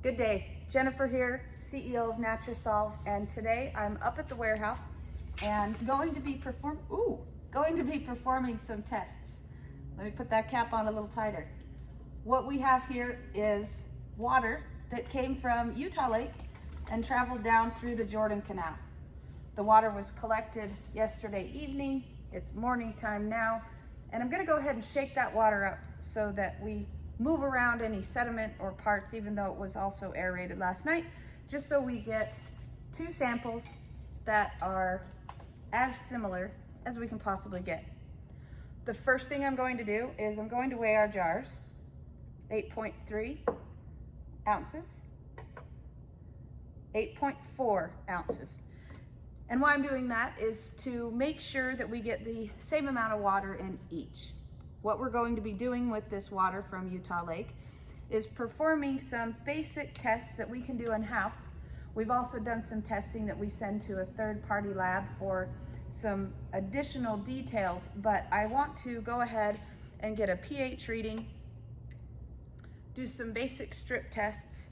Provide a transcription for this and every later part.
Good day, Jennifer here, CEO of Natura Solve, and today I'm up at the warehouse and going to be performing some tests. Let me put that cap on a little tighter. What we have here is water that came from Utah Lake and traveled down through the Jordan Canal. The water was collected yesterday evening. It's morning time now, and I'm gonna go ahead and shake that water up so that we move around any sediment or parts, even though it was also aerated last night, just so we get two samples that are as similar as we can possibly get. The first thing I'm going to do is I'm going to weigh our jars, 8.3 ounces, 8.4 ounces. And why I'm doing that is to make sure that we get the same amount of water in each. What we're going to be doing with this water from Utah Lake is performing some basic tests that we can do in-house. We've also done some testing that we send to a third-party lab for some additional details, but I want to go ahead and get a pH reading, do some basic strip tests,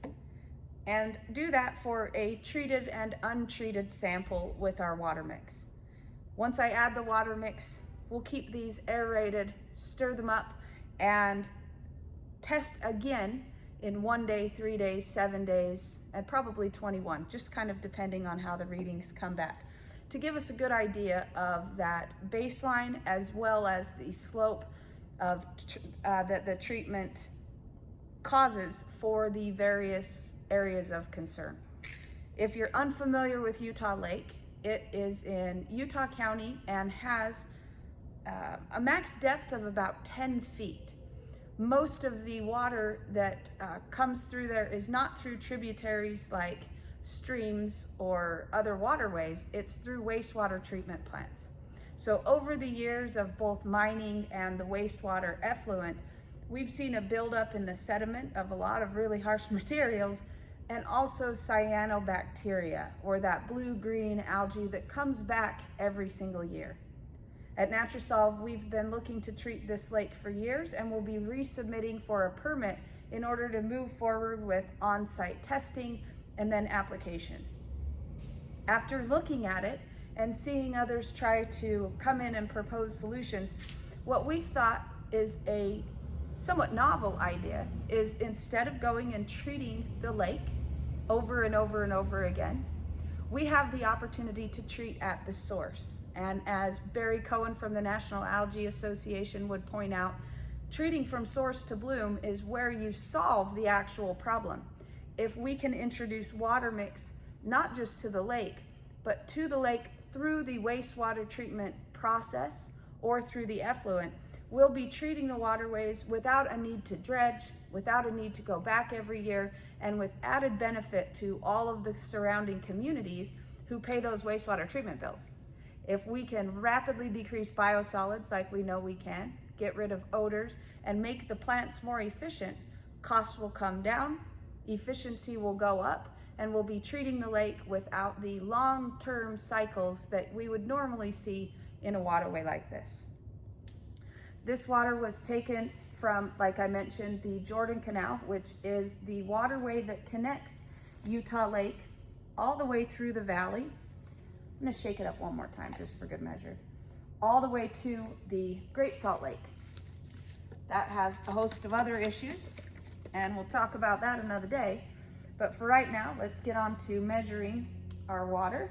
and do that for a treated and untreated sample with our water mix. Once I add the water mix, we'll keep these aerated, stir them up, and test again in 1 day, 3 days, 7 days, and probably 21, just kind of depending on how the readings come back, to give us a good idea of that baseline as well as the slope of that the treatment causes for the various areas of concern. If you're unfamiliar with Utah Lake, it is in Utah County and has a max depth of about 10 feet. Most of the water that comes through there is not through tributaries like streams or other waterways, it's through wastewater treatment plants. So over the years of both mining and the wastewater effluent, we've seen a buildup in the sediment of a lot of really harsh materials, and also cyanobacteria, or that blue-green algae that comes back every single year. At Natura Solve, we've been looking to treat this lake for years, and we'll be resubmitting for a permit in order to move forward with on-site testing and then application. After looking at it and seeing others try to come in and propose solutions, what we've thought is a somewhat novel idea is, instead of going and treating the lake over and over and over again, we have the opportunity to treat at the source. And as Barry Cohen from the National Algae Association would point out, treating from source to bloom is where you solve the actual problem. If we can introduce water mix, not just to the lake, but to the lake through the wastewater treatment process or through the effluent, we'll be treating the waterways without a need to dredge, without a need to go back every year, and with added benefit to all of the surrounding communities who pay those wastewater treatment bills. If we can rapidly decrease biosolids like we know we can, get rid of odors, and make the plants more efficient, costs will come down, efficiency will go up, and we'll be treating the lake without the long-term cycles that we would normally see in a waterway like this. This water was taken from, like I mentioned, the Jordan Canal, which is the waterway that connects Utah Lake all the way through the valley. I'm gonna shake it up one more time just for good measure. All the way to the Great Salt Lake. That has a host of other issues, and we'll talk about that another day. But for right now, let's get on to measuring our water.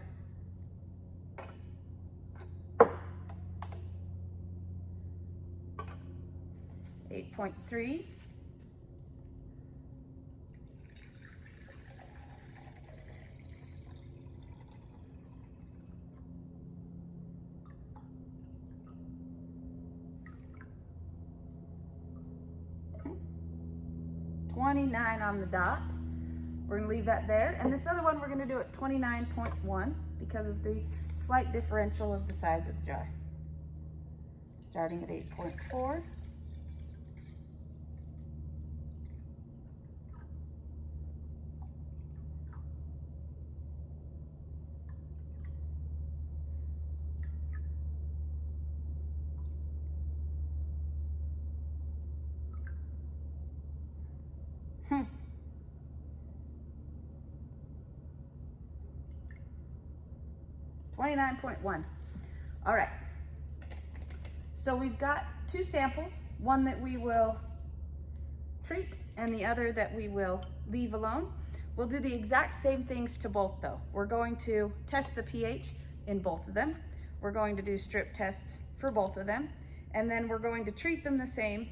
.3. Okay. 29 on the dot. We're gonna leave that there. And this other one we're gonna do at 29.1 because of the slight differential of the size of the jar. Starting at 8.4. 29.1. All right. So we've got two samples, one that we will treat and the other that we will leave alone. We'll do the exact same things to both though. We're going to test the pH in both of them. We're going to do strip tests for both of them. And then we're going to treat them the same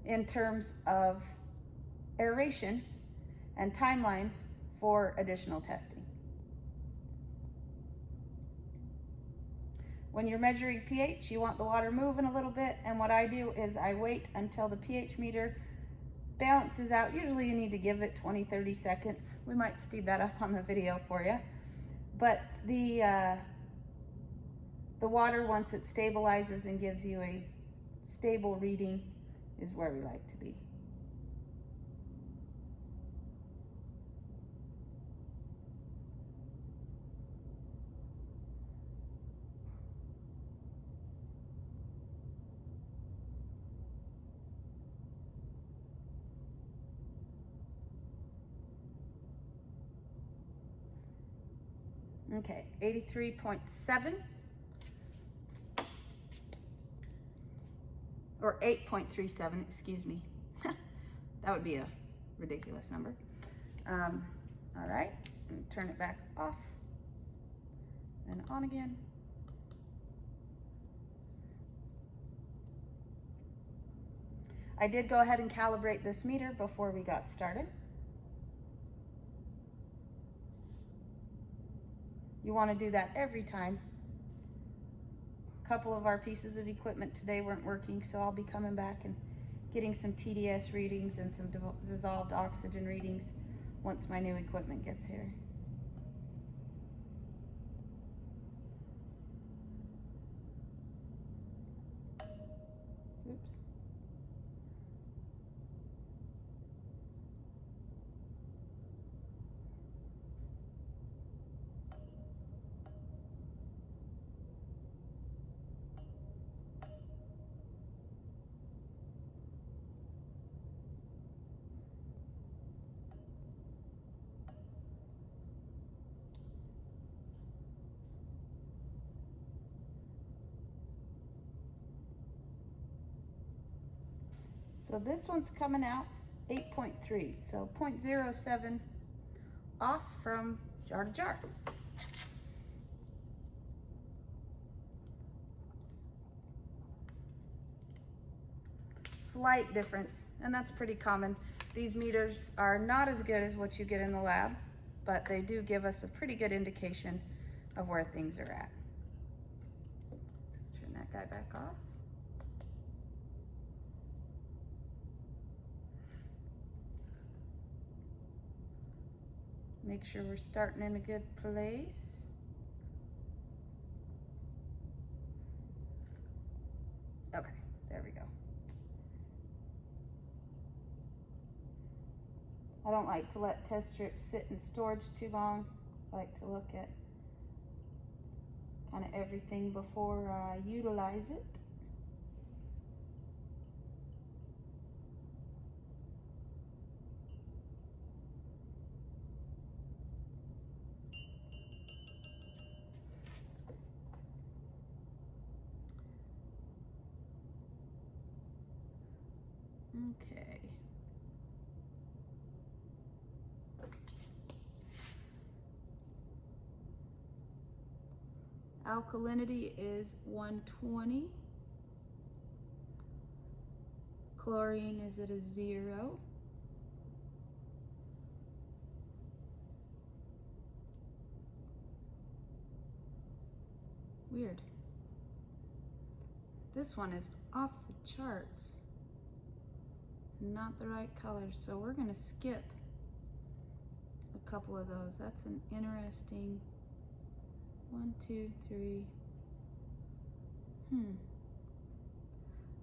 in terms of aeration and timelines for additional testing. When you're measuring pH, you want the water moving a little bit, and what I do is I wait until the pH meter balances out. Usually you need to give it 20-30 seconds. We might speed that up on the video for you. But the water, once it stabilizes and gives you a stable reading, is where we like to be. Okay, 83.7 or 8.37, excuse me. That would be a ridiculous number. All right, turn it back off and on again. I did go ahead and calibrate this meter before we got started. You want to do that every time. A couple of our pieces of equipment today weren't working, so I'll be coming back and getting some TDS readings and some dissolved oxygen readings once my new equipment gets here. Oops. So this one's coming out 8.3, so 0.07 off from jar to jar. Slight difference, and that's pretty common. These meters are not as good as what you get in the lab, but they do give us a pretty good indication of where things are at. Let's turn that guy back off. Make sure we're starting in a good place. Okay, there we go. I don't like to let test strips sit in storage too long. I like to look at kind of everything before I utilize it. Okay. Alkalinity is 120. Chlorine is at a 0. Weird. This one is off the charts. Not the right color, so we're gonna skip a couple of those. That's an interesting 1, 2, 3.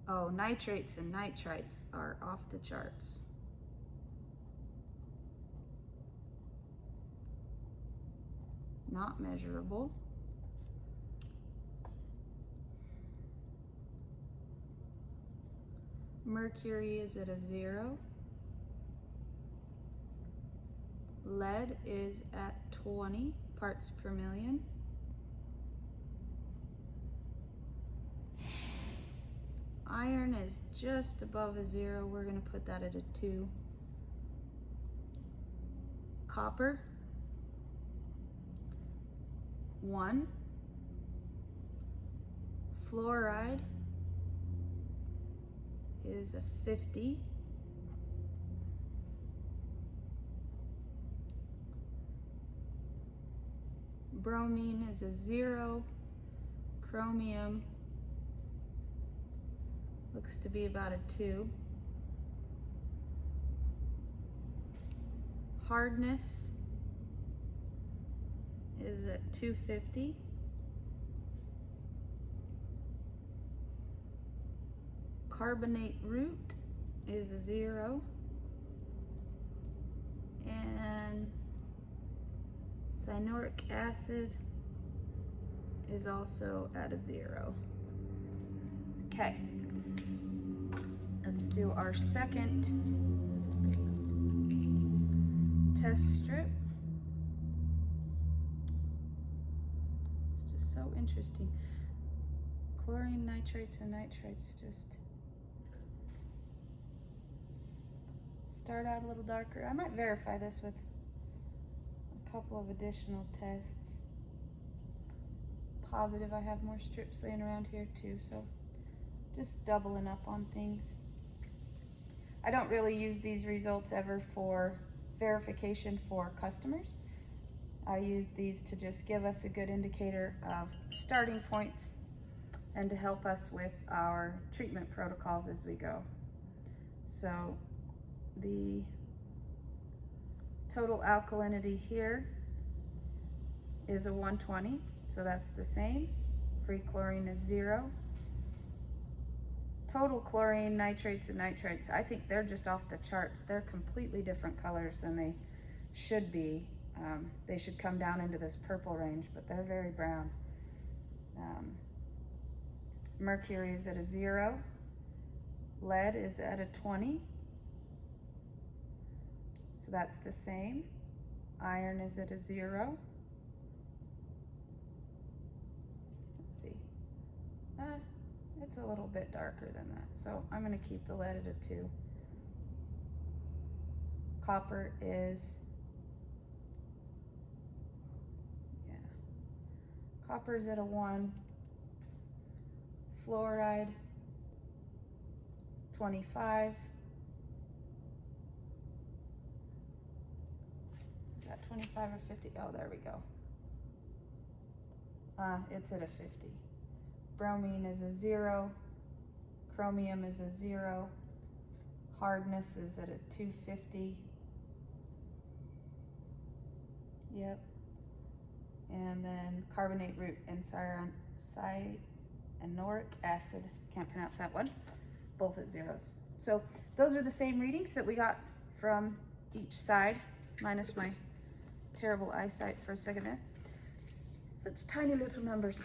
Oh, nitrates and nitrites are off the charts. Not measurable. Mercury is at a 0. Lead is at 20 parts per million. Iron is just above a 0. We're going to put that at a 2. Copper, 1. Fluoride is a 50. Bromine is a 0. Chromium looks to be about a 2. Hardness is at 250. Carbonate root is a 0. And cyanuric acid is also at a 0. Okay, let's do our second test strip. It's just so interesting. Chlorine, nitrates, and nitrites just start out a little darker. I might verify this with a couple of additional tests. Positive I have more strips laying around here too, so just doubling up on things. I don't really use these results ever for verification for customers. I use these to just give us a good indicator of starting points and to help us with our treatment protocols as we go. So the total alkalinity here is a 120, so that's the same. Free chlorine is 0. Total chlorine, nitrates, and nitrites, I think they're just off the charts. They're completely different colors than they should be. They should come down into this purple range, but they're very brown. Mercury is at a 0. Lead is at a 20. So that's the same. Iron is at a 0. Let's see. It's a little bit darker than that. So I'm going to keep the lead at a 2. Copper is, copper's at a 1. Fluoride, 25. Is that 25 or 50? Oh, there we go. It's at a 50. Bromine is a 0. Chromium is a 0. Hardness is at a 250. Yep. And then carbonate root and cyanuric acid, can't pronounce that one, both at 0s. So those are the same readings that we got from each side, minus my terrible eyesight for a second there. Such tiny little numbers.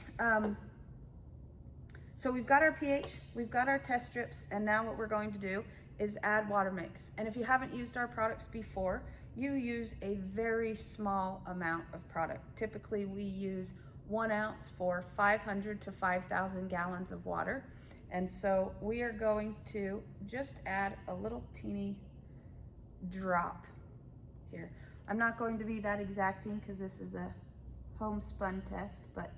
So we've got our pH, we've got our test strips, and now what we're going to do is add water mix. And if you haven't used our products before, you use a very small amount of product. Typically we use 1 ounce for 500 to 5,000 gallons of water. And so we are going to just add a little teeny drop here. I'm not going to be that exacting because this is a homespun test, but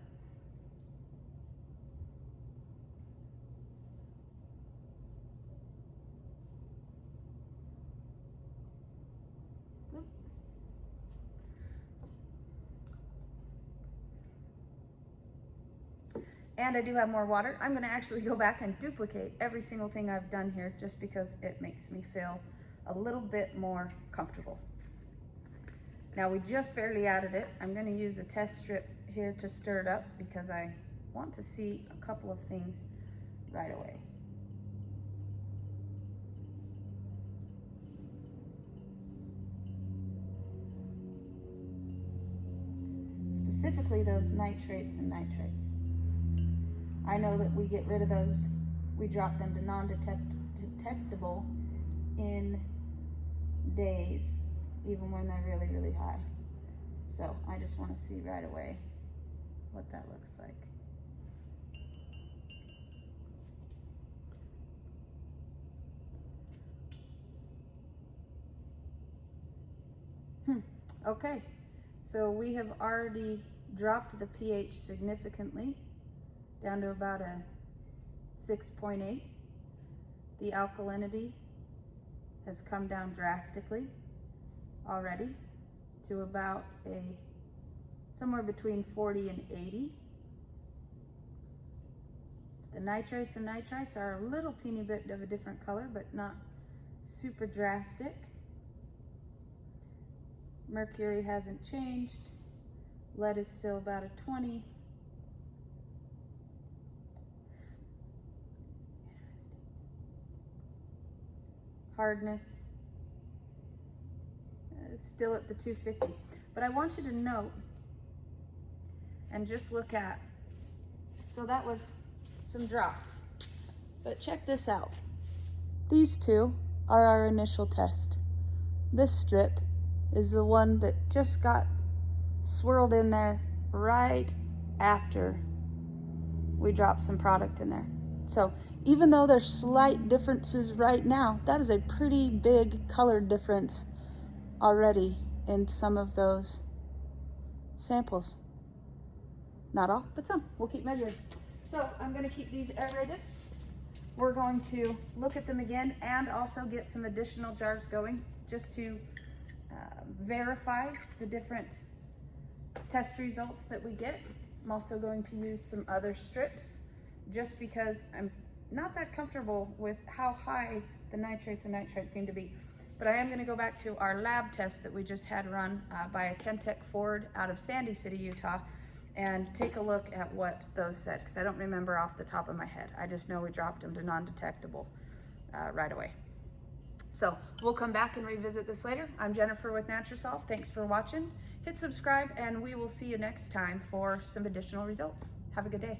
and I do have more water. I'm gonna actually go back and duplicate every single thing I've done here just because it makes me feel a little bit more comfortable. Now we just barely added it. I'm gonna use a test strip here to stir it up because I want to see a couple of things right away. Specifically those nitrates and nitrites. I know that we get rid of those, we drop them to non-detectable in days, even when they're really, really high. So I just want to see right away what that looks like. Okay, so we have already dropped the pH significantly down to about a 6.8. The alkalinity has come down drastically already to about somewhere between 40 and 80. The nitrates and nitrites are a little teeny bit of a different color, but not super drastic. Mercury hasn't changed. Lead is still about a 20. Hardness is still at the 250. But I want you to note and just look at, so that was some drops. But check this out. These two are our initial test. This strip is the one that just got swirled in there right after we dropped some product in there. So even though there's slight differences right now, that is a pretty big color difference already in some of those samples. Not all, but some. We'll keep measuring. So I'm going to keep these aerated. We're going to look at them again and also get some additional jars going just to verify the different test results that we get. I'm also going to use some other strips just because I'm not that comfortable with how high the nitrates and nitrites seem to be. But I am going to go back to our lab test that we just had run by a Chemtech Ford out of Sandy City, Utah, and take a look at what those said, because I don't remember off the top of my head. I just know we dropped them to non-detectable right away. So we'll come back and revisit this later. I'm Jennifer with Natura Solve. Thanks for watching. Hit subscribe, and we will see you next time for some additional results. Have a good day.